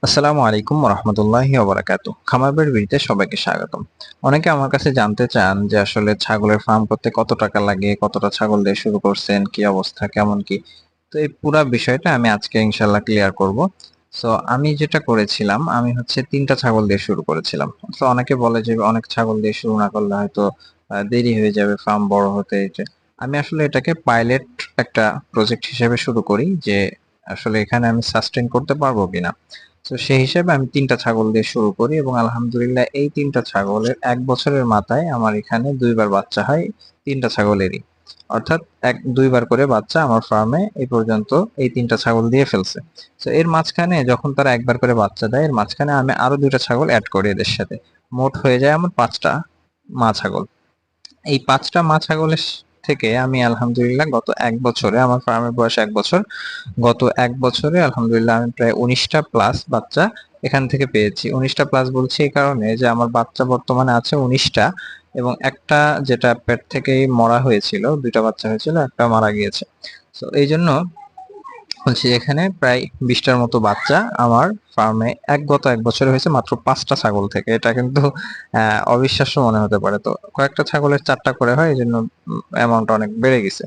আসসালামু আলাইকুম রাহমাতুল্লাহি ওয়া বারাকাতুহু। খামার বাড়ির ভিডিওতে সবাইকে স্বাগতম। অনেকে আমার কাছে জানতে চান যে আসলে ছাগলের ফার্ম করতে কত টাকা লাগে, কতটা ছাগল দিয়ে শুরু করছেন, কি অবস্থা, কেমন কি? তো এই পুরা বিষয়টা আমি আজকে ইনশাআল্লাহ ক্লিয়ার করব। সো আমি যেটা করেছিলাম, আমি হচ্ছে ৩টা ছাগল দিয়ে শুরু করেছিলাম। তো অনেকে বলে যে অনেক ছাগল দিয়ে শুরু না করলে হয়তো দেরি হয়ে যাবে ফার্ম বড় হতে। আমি আসলে এটাকে পাইলট একটা প্রজেক্ট হিসেবে শুরু করি যে আসলে এখানে আমি সাস্টেইন করতে পারবো কিনা। তো সেই হিসেবে আমি ৩টা ছাগল দিয়ে শুরু করি এবং আলহামদুলিল্লাহ এই ৩টা ছাগলের ১ বছরের মাথায় আমার এখানে ২ বার বাচ্চা হয় ৩টা ছাগলেরই। অর্থাৎ ২ বার করে বাচ্চা আমার ফার্মে এই পর্যন্ত এই ৩টা ছাগল দিয়ে ফেলছে। তো এর মাঝখানে যখন তারা একবার করে বাচ্চা দেয়, এর মাঝখানে আমি আরো ২টা ছাগল এড করি এদের সাথে। মোট হয়ে যায় আমার ৫টা মা ছাগল। এই ৫টা মা ছাগলের থেকে আমি আলহামদুলিল্লাহ গত ১ বছরে, আমার ফার্মের বয়স ১ বছর, গত ১ বছরে আলহামদুলিল্লাহ আমি প্রায় ১৯টা প্লাস বাচ্চা এখান থেকে পেয়েছি। ১৯টা প্লাস বলছি এই কারণে যে আমার বাচ্চা বর্তমানে আছে ১৯টা এবং একটা যেটা পেট থেকেই মরা হয়েছিল, ২টা বাচ্চা হয়েছিল, একটা মারা গিয়েছে। তো এইজন্য বলছি এখানে প্রায় ২০টার মতো বাচ্চা আমার ফার্মে গত ১ বছরে হয়েছে মাত্র ৫টা ছাগল থেকে। এটা কিন্তু অবিশ্বাস্য মনে হতে পারে। তো কয়েকটা ছাগলের ৪টা করে হয়, এজন্য অ্যামাউন্ট অনেক বেড়ে গেছে।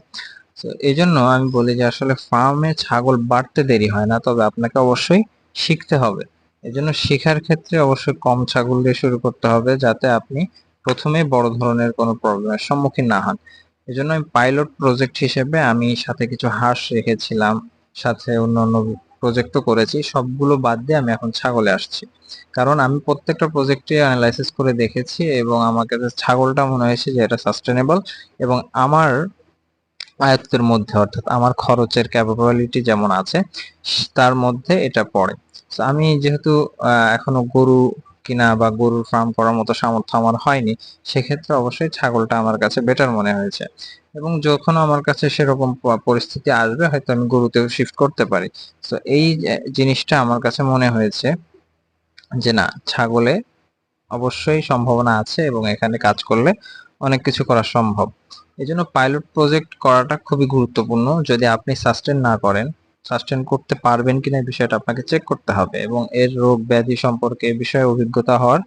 তো এইজন্য আমি বলি যে আসলে ফার্মে ছাগল বাড়তে দেরি হয় না, তবে আপনাকে অবশ্যই শিখতে হবে। এজন্য শেখার ক্ষেত্রে অবশ্যই কম ছাগল দিয়ে শুরু করতে হবে যাতে আপনি প্রথমেই বড় ধরনের কোনো প্রবলেমের সম্মুখীন না হন। এজন্য আমি পাইলট প্রজেক্ট হিসেবে আমি সাথে কিছু হাঁস রেখেছিলাম, সাথে অন্যান্য প্রজেক্টও করেছি। সবগুলো বাদ দিয়ে আমি এখন ছাগলে আসছি। কারণ আমি প্রত্যেকটা প্রজেক্টে অ্যানালাইসিস করে দেখেছি এবং আমার কাছে ছাগলটা মনে হয়েছে যে এটা সাস্টেনেবল এবং আমার আয়ত্তের মধ্যে, অর্থাৎ আমার খরচের ক্যাপাবিলিটি যেমন আছে তার মধ্যে এটা পড়ে। তো আমি যেহেতু এখনো গরু কিনা বা গরুর ফার্ম করার মতো সামর্থ্য আমার হয়নি, সেক্ষেত্রে অবশ্যই ছাগলটা আমার কাছে বেটার মনে হয়েছে এবং যখন আমার কাছে সেরকম পরিস্থিতি আসবে হয়তো আমি গরুতেও শিফট করতে পারি। তো এই জিনিসটা আমার কাছে মনে হয়েছে যে না, ছাগলে অবশ্যই সম্ভাবনা আছে এবং এখানে কাজ করলে অনেক কিছু করা সম্ভব। এজন্য পাইলট প্রজেক্ট করাটা খুবই গুরুত্বপূর্ণ। যদি আপনি সাস্টেন না করেন, সাস্টেন করতে পারবেন কিনা এই বিষয়টা আপনাকে চেক করতে হবে এবং এর রোগ ব্যাধি সম্পর্কে এ বিষয়ে অভিজ্ঞতা হওয়ার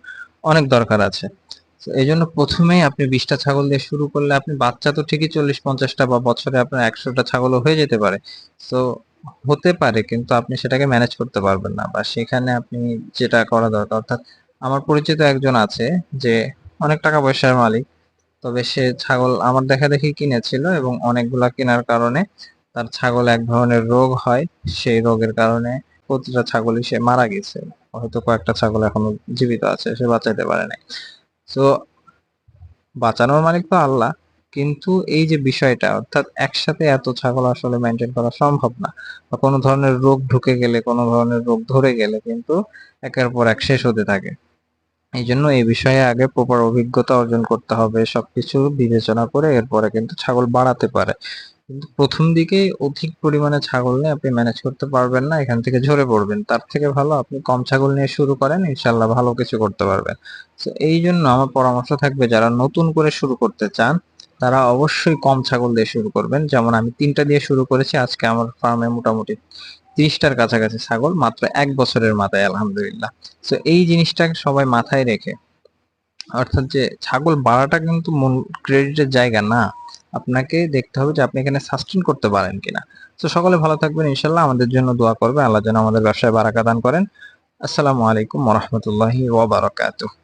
অনেক দরকার আছে। তো এইজন্য প্রথমেই আপনি ২০টা ছাগল দিয়ে শুরু করলে আপনি বাচ্চা তো ঠিকই ৪০-৫০টা বা বছরে আপনার ১০০টা ছাগলও হয়ে যেতে পারে। তো হতে পারে, কিন্তু আপনি সেটাকে ম্যানেজ করতে পারবেন না বা সেখানে আপনি যেটা করা দরকার, অর্থাৎ আমার পরিচিত একজন আছে যে অনেক টাকা পয়সার মালিক, তবে সে ছাগল আমার দেখাদেখি কিনেছিল এবং অনেকগুলা কেনার কারণে তার ছাগল এক ধরনের রোগ হয়। সেই রোগের কারণে প্রতিটা ছাগলই সে মারা গেছে। হয়তো কয়েকটা ছাগল এখনো জীবিত আছে, সে বাঁচাইতে পারে নাই। তো বাঁচানোর মালিক তো আল্লাহ, কিন্তু এই যে বিষয়টা, অর্থাৎ একসাথে এত ছাগল আসলে মেনটেন করা সম্ভব না বা কোনো ধরনের রোগ ঢুকে গেলে, কোনো ধরনের রোগ ধরে গেলে কিন্তু একের পর এক শেষ হতে থাকে। এই জন্য এই বিষয়ে আগে প্রপার অভিজ্ঞতা অর্জন করতে হবে, সবকিছু বিবেচনা করে এরপরে কিন্তু ছাগল বাড়াতে পারে। কিন্তু প্রথম দিকেই অধিক পরিমাণে ছাগল নিয়ে আপনি ম্যানেজ করতে পারবেন না, এখান থেকে ঝরে পড়বেন। তার থেকে ভালো আপনি কম ছাগল নিয়ে শুরু করেন, ইনশাল্লাহ ভালো কিছু করতে পারবেন। তো এই জন্য আমার পরামর্শ থাকবে যারা নতুন করে শুরু করতে চান তারা অবশ্যই কম ছাগল দিয়ে শুরু করবেন। যেমন আমি ৩টা দিয়ে শুরু করেছি, আজকে আমার ফার্মে মোটামুটি ৩০টার কাছাকাছি ছাগল মাত্র ১ বছরের মাথায় আলহামদুলিল্লাহ। তো এই জিনিসটাকে সবাই মাথায় রেখে, অর্থাৎ যে ছাগল বাড়াটা কিন্তু মূল ক্রেডিটের জায়গা না, আপনাকে দেখতে হবে যে আপনি এখানে সাস্টেন করতে পারেন কিনা। তো সকলে ভালো থাকবেন, ইনশাল্লাহ আমাদের জন্য দোয়া করবে, আল্লাহ যেন আমাদের ব্যবসায় বারাকা দান করেন। আসসালামু আলাইকুম ওয়া রাহমাতুল্লাহি ওয়া বারাকাতুহু।